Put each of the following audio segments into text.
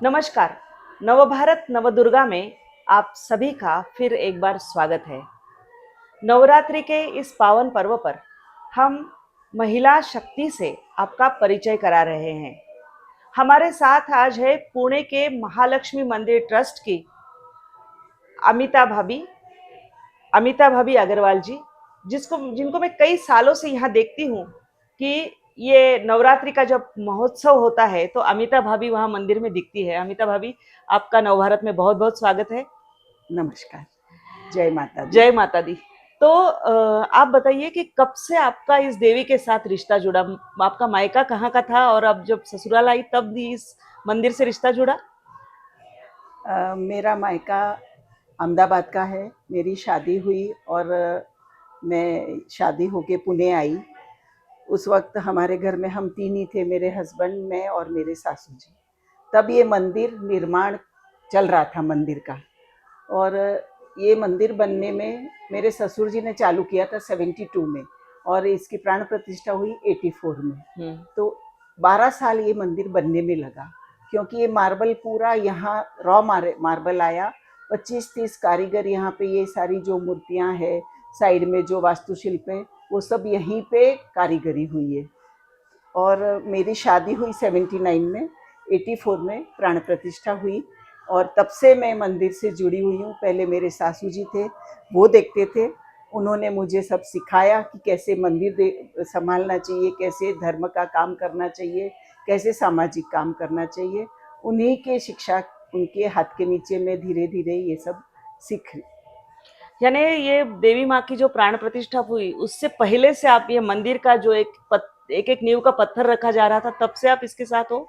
नमस्कार। नवभारत नवदुर्गा में आप सभी का फिर एक बार स्वागत है। नवरात्रि के इस पावन पर्व पर हम महिला शक्ति से आपका परिचय करा रहे हैं। हमारे साथ आज है पुणे के महालक्ष्मी मंदिर ट्रस्ट की अमिता भाभी अमिता भाभी अग्रवाल जी, जिनको मैं कई सालों से यहाँ देखती हूँ कि ये नवरात्रि का जब महोत्सव होता है तो अमिता भाभी वहाँ मंदिर में दिखती है। अमिता भाभी, आपका नवभारत में बहुत बहुत स्वागत है। नमस्कार। जय माता दी। जय माता दी। तो आप बताइए कि कब से आपका इस देवी के साथ रिश्ता जुड़ा? आपका मायका कहाँ का था और अब जब ससुराल आई तब भी इस मंदिर से रिश्ता जुड़ा? मेरा मायका अहमदाबाद का है। मेरी शादी हुई और मैं शादी होके पुणे आई। उस वक्त हमारे घर में हम तीन ही थे, मेरे हस्बैंड, मैं और मेरे सासू जी। तब ये मंदिर निर्माण चल रहा था मंदिर का, और ये मंदिर बनने में मेरे ससुर जी ने चालू किया था 72 में और इसकी प्राण प्रतिष्ठा हुई 84 में। तो 12 साल ये मंदिर बनने में लगा, क्योंकि ये मार्बल पूरा यहाँ रॉ मार्बल आया। 25-30 कारीगर यहाँ पे, ये सारी जो मूर्तियाँ हैं साइड में, जो वास्तुशिल्प है, वो सब यहीं पे कारीगरी हुई है। और मेरी शादी हुई 79 में, 84 में प्राण प्रतिष्ठा हुई, और तब से मैं मंदिर से जुड़ी हुई हूँ। पहले मेरे सासू जी थे, वो देखते थे। उन्होंने मुझे सब सिखाया कि कैसे मंदिर संभालना चाहिए, कैसे धर्म का काम करना चाहिए, कैसे सामाजिक काम करना चाहिए। उन्हीं के शिक्षा, उनके हाथ के नीचे मैं धीरे धीरे ये सब सीख। यानी ये देवी माँ की जो प्राण प्रतिष्ठा हुई उससे पहले से आप ये मंदिर का जो एक एक नींव का पत्थर रखा जा रहा था, तब से आप इसके साथ हो?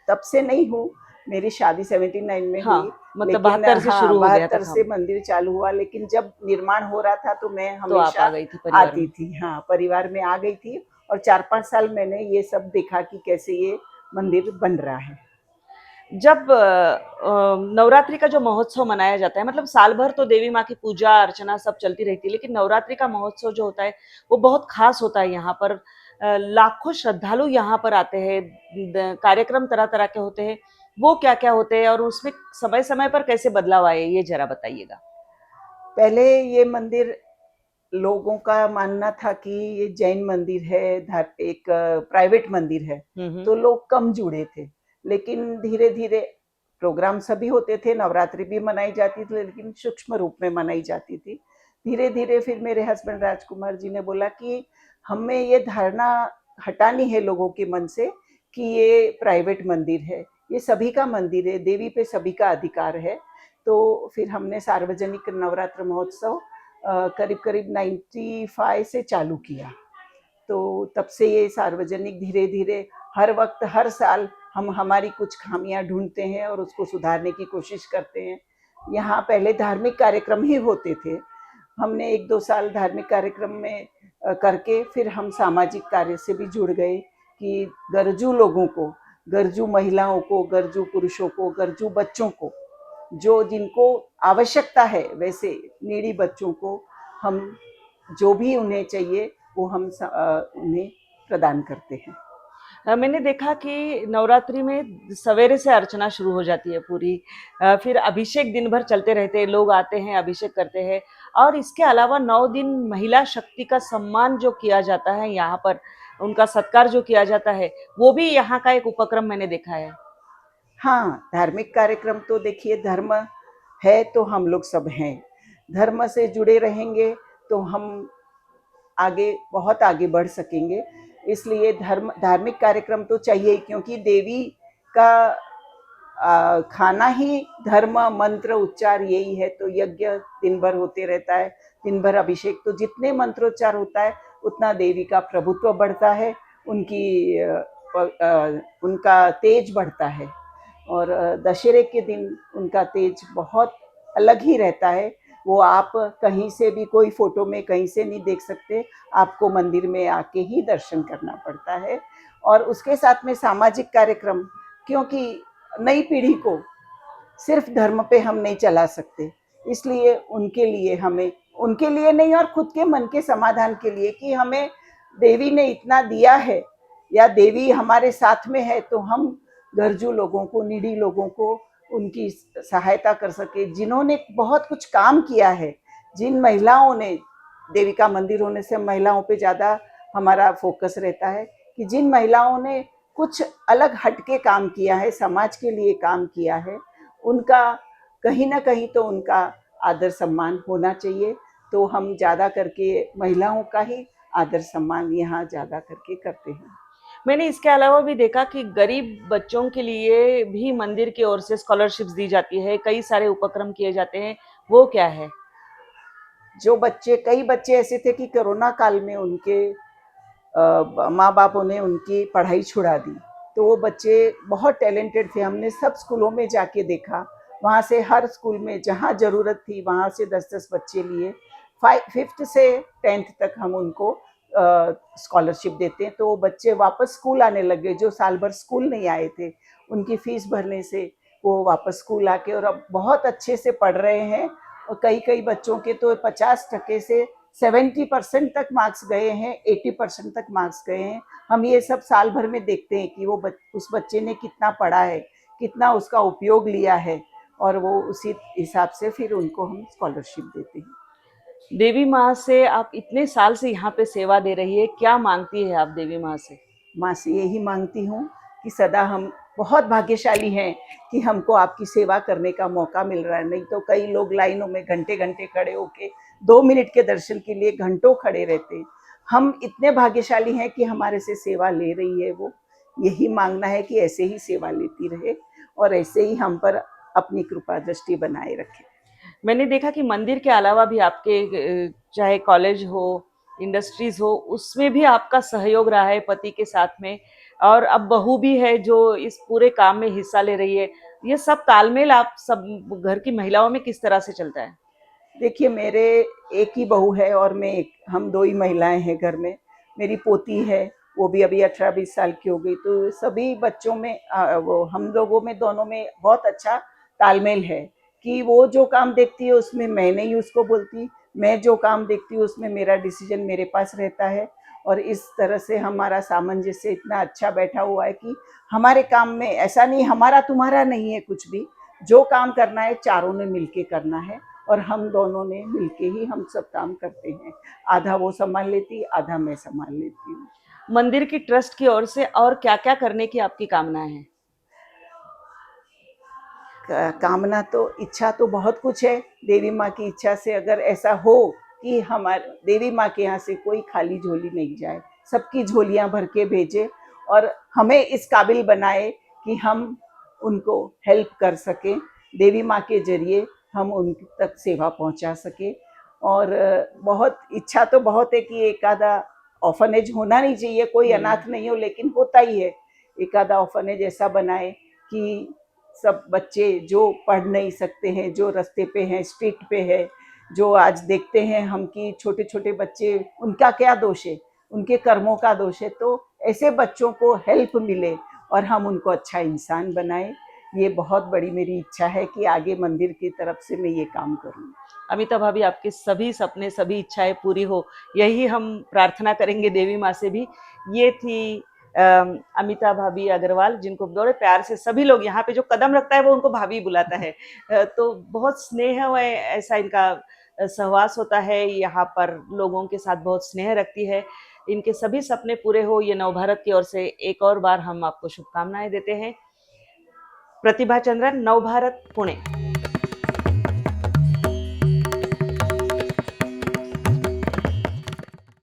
तब से नहीं हूँ, मेरी शादी 79 में हाँ, हुई। मतलब लेकिन 72 से हाँ, शुरू हो गया था 72 से काम। मंदिर चालू हुआ, लेकिन जब निर्माण हो रहा था तो मैं तो आप हमेशा आ गई थी परिवार आती में। थी। हाँ, परिवार में आ गई थी, और 4-5 साल मैंने ये सब देखा कि कैसे ये मंदिर बन रहा है। जब नवरात्रि का जो महोत्सव मनाया जाता है, मतलब साल भर तो देवी माँ की पूजा अर्चना सब चलती रहती है, लेकिन नवरात्रि का महोत्सव जो होता है वो बहुत खास होता है। यहाँ पर लाखों श्रद्धालु यहाँ पर आते हैं। कार्यक्रम तरह तरह के होते हैं। वो क्या क्या होते हैं और उसमें समय समय पर कैसे बदलाव आए, ये जरा बताइएगा। पहले ये मंदिर, लोगों का मानना था कि ये जैन मंदिर है, एक प्राइवेट मंदिर है, तो लोग कम जुड़े थे। लेकिन धीरे धीरे प्रोग्राम सभी होते थे, नवरात्रि भी मनाई जाती थी, लेकिन सूक्ष्म रूप में मनाई जाती थी। धीरे धीरे फिर मेरे हस्बैंड राजकुमार जी ने बोला कि हमें ये धारणा हटानी है लोगों के मन से कि ये प्राइवेट मंदिर है, ये सभी का मंदिर है, देवी पे सभी का अधिकार है। तो फिर हमने सार्वजनिक नवरात्र महोत्सव करीब करीब 95 से चालू किया। तो तब से ये सार्वजनिक धीरे धीरे हर वक्त, हर साल हम हमारी कुछ खामियां ढूंढते हैं और उसको सुधारने की कोशिश करते हैं। यहाँ पहले धार्मिक कार्यक्रम ही होते थे। हमने 1-2 साल धार्मिक कार्यक्रम में करके फिर हम सामाजिक कार्य से भी जुड़ गए कि गरजू लोगों को, गरजू महिलाओं को, गरजू पुरुषों को, गरजू बच्चों को, जो जिनको आवश्यकता है, वैसे नीडी बच्चों को हम जो भी उन्हें चाहिए वो हम उन्हें प्रदान करते हैं। मैंने देखा कि नवरात्रि में सवेरे से अर्चना शुरू हो जाती है पूरी। फिर अभिषेक दिन भर चलते रहते हैं, लोग आते हैं, अभिषेक करते हैं। और इसके अलावा 9 दिन महिला शक्ति का सम्मान जो किया जाता है यहाँ पर, उनका सत्कार जो किया जाता है, वो भी यहाँ का एक उपक्रम मैंने देखा है। हाँ, धार्मिक कार्यक्रम तो देखिए, धर्म है तो हम लोग सब हैं। धर्म से जुड़े रहेंगे तो हम आगे, बहुत आगे बढ़ सकेंगे। इसलिए धार्मिक कार्यक्रम तो चाहिए, क्योंकि देवी का खाना ही धर्म, मंत्र, उच्चार यही है। तो यज्ञ दिन भर होते रहता है, दिन भर अभिषेक, तो जितने मंत्रोच्चार होता है उतना देवी का प्रभुत्व बढ़ता है, उनका तेज बढ़ता है। और दशहरे के दिन उनका तेज बहुत अलग ही रहता है। वो आप कहीं से भी, कोई फोटो में कहीं से नहीं देख सकते, आपको मंदिर में आके ही दर्शन करना पड़ता है। और उसके साथ में सामाजिक कार्यक्रम, क्योंकि नई पीढ़ी को सिर्फ धर्म पे हम नहीं चला सकते, इसलिए उनके लिए, हमें उनके लिए नहीं और खुद के मन के समाधान के लिए, कि हमें देवी ने इतना दिया है या देवी हमारे साथ में है, तो हम गरजू लोगों को, नीडी लोगों को उनकी सहायता कर सके। जिन्होंने बहुत कुछ काम किया है, जिन महिलाओं ने, देविका मंदिर होने से महिलाओं पे ज़्यादा हमारा फोकस रहता है कि जिन महिलाओं ने कुछ अलग हटके काम किया है, समाज के लिए काम किया है, उनका कहीं ना कहीं तो उनका आदर सम्मान होना चाहिए। तो हम ज़्यादा करके महिलाओं का ही आदर सम्मान यहाँ ज़्यादा करके करते हैं। मैंने इसके अलावा भी देखा कि गरीब बच्चों के लिए भी मंदिर की ओर से स्कॉलरशिप्स दी जाती है, कई सारे उपक्रम किए जाते हैं, वो क्या है? जो बच्चे, कई बच्चे ऐसे थे कि कोरोना काल में उनके माँ बापों ने उनकी पढ़ाई छुड़ा दी, तो वो बच्चे बहुत टैलेंटेड थे। हमने सब स्कूलों में जाके देखा, वहाँ से हर स्कूल में जहाँ ज़रूरत थी वहाँ से 10-10 बच्चे लिए। 5th से 10th तक हम उनको स्कॉलरशिप देते हैं। तो वो बच्चे वापस स्कूल आने लग गए, जो साल भर स्कूल नहीं आए थे, उनकी फीस भरने से वो वापस स्कूल आके और अब बहुत अच्छे से पढ़ रहे हैं। और कई कई बच्चों के तो 50% से 70% तक मार्क्स गए हैं, 80% तक मार्क्स गए हैं। हम ये सब साल भर में देखते हैं कि वो उस बच्चे ने कितना पढ़ा है, कितना उसका उपयोग लिया है, और वो उसी हिसाब से फिर उनको हम स्कॉलरशिप देते हैं। देवी माँ से आप इतने साल से यहाँ पे सेवा दे रही है, क्या मांगती है आप देवी माँ से? माँ से यही मांगती हूँ कि सदा हम बहुत भाग्यशाली हैं कि हमको आपकी सेवा करने का मौका मिल रहा है। नहीं तो कई लोग लाइनों में घंटे घंटे खड़े होके 2 मिनट के दर्शन के लिए घंटों खड़े रहते हैं। हम इतने भाग्यशाली हैं कि हमारे से सेवा ले रही है वो। यही मांगना है कि ऐसे ही सेवा लेती रहे और ऐसे ही हम पर अपनी कृपा दृष्टि बनाए रखे। मैंने देखा कि मंदिर के अलावा भी आपके चाहे कॉलेज हो, इंडस्ट्रीज हो, उसमें भी आपका सहयोग रहा है पति के साथ में, और अब बहू भी है जो इस पूरे काम में हिस्सा ले रही है। ये सब तालमेल आप सब घर की महिलाओं में किस तरह से चलता है? देखिए, मेरे एक ही बहू है और मैं एक, हम 2 ही महिलाएं हैं घर में। मेरी पोती है, वो भी अभी 18-20 साल की हो गई। तो सभी बच्चों में वो हम लोगों में दोनों में बहुत अच्छा तालमेल है कि वो जो काम देखती है उसमें मैं नहीं उसको बोलती, मैं जो काम देखती हूँ उसमें मेरा डिसीजन मेरे पास रहता है। और इस तरह से हमारा सामंजस्य इतना अच्छा बैठा हुआ है कि हमारे काम में ऐसा नहीं हमारा तुम्हारा नहीं है कुछ भी। जो काम करना है चारों ने मिलके करना है और हम दोनों ने मिलके ही हम सब काम करते हैं। आधा वो संभाल लेती, आधा मैं संभाल लेती हूँ। मंदिर की ट्रस्ट की ओर से और क्या-क्या करने की आपकी कामना है? कामना तो, इच्छा तो बहुत कुछ है। देवी माँ की इच्छा से अगर ऐसा हो कि हमारे देवी माँ के यहाँ से कोई खाली झोली नहीं जाए, सबकी झोलियाँ भर के भेजे और हमें इस काबिल बनाए कि हम उनको हेल्प कर सकें, देवी माँ के जरिए हम उन तक सेवा पहुँचा सकें। और बहुत इच्छा तो बहुत है कि एक आधा ऑर्फनेज होना नहीं चाहिए, कोई अनाथ नहीं हो, लेकिन होता ही है। एक आधा ऑर्फनेज ऐसा बनाए कि सब बच्चे जो पढ़ नहीं सकते हैं, जो रास्ते पे हैं, स्ट्रीट पे है, जो आज देखते हैं हम कि छोटे छोटे बच्चे, उनका क्या दोष है, उनके कर्मों का दोष है। तो ऐसे बच्चों को हेल्प मिले और हम उनको अच्छा इंसान बनाए। ये बहुत बड़ी मेरी इच्छा है कि आगे मंदिर की तरफ से मैं ये काम करूँ। अमिता भाभी, आपके सभी सपने, सभी इच्छाएं पूरी हो, यही हम प्रार्थना करेंगे देवी माँ से भी। ये थी अमिता भाभी अग्रवाल, जिनको बड़े प्यार से सभी लोग यहाँ पे जो कदम रखता है वो उनको भाभी बुलाता है। तो बहुत स्नेह है, ऐसा इनका सहवास होता है, यहाँ पर लोगों के साथ बहुत स्नेह रखती है। इनके सभी सपने पूरे हो, ये नवभारत की ओर से एक और बार हम आपको शुभकामनाएं देते हैं। प्रतिभा चंद्रन, नवभारत, पुणे।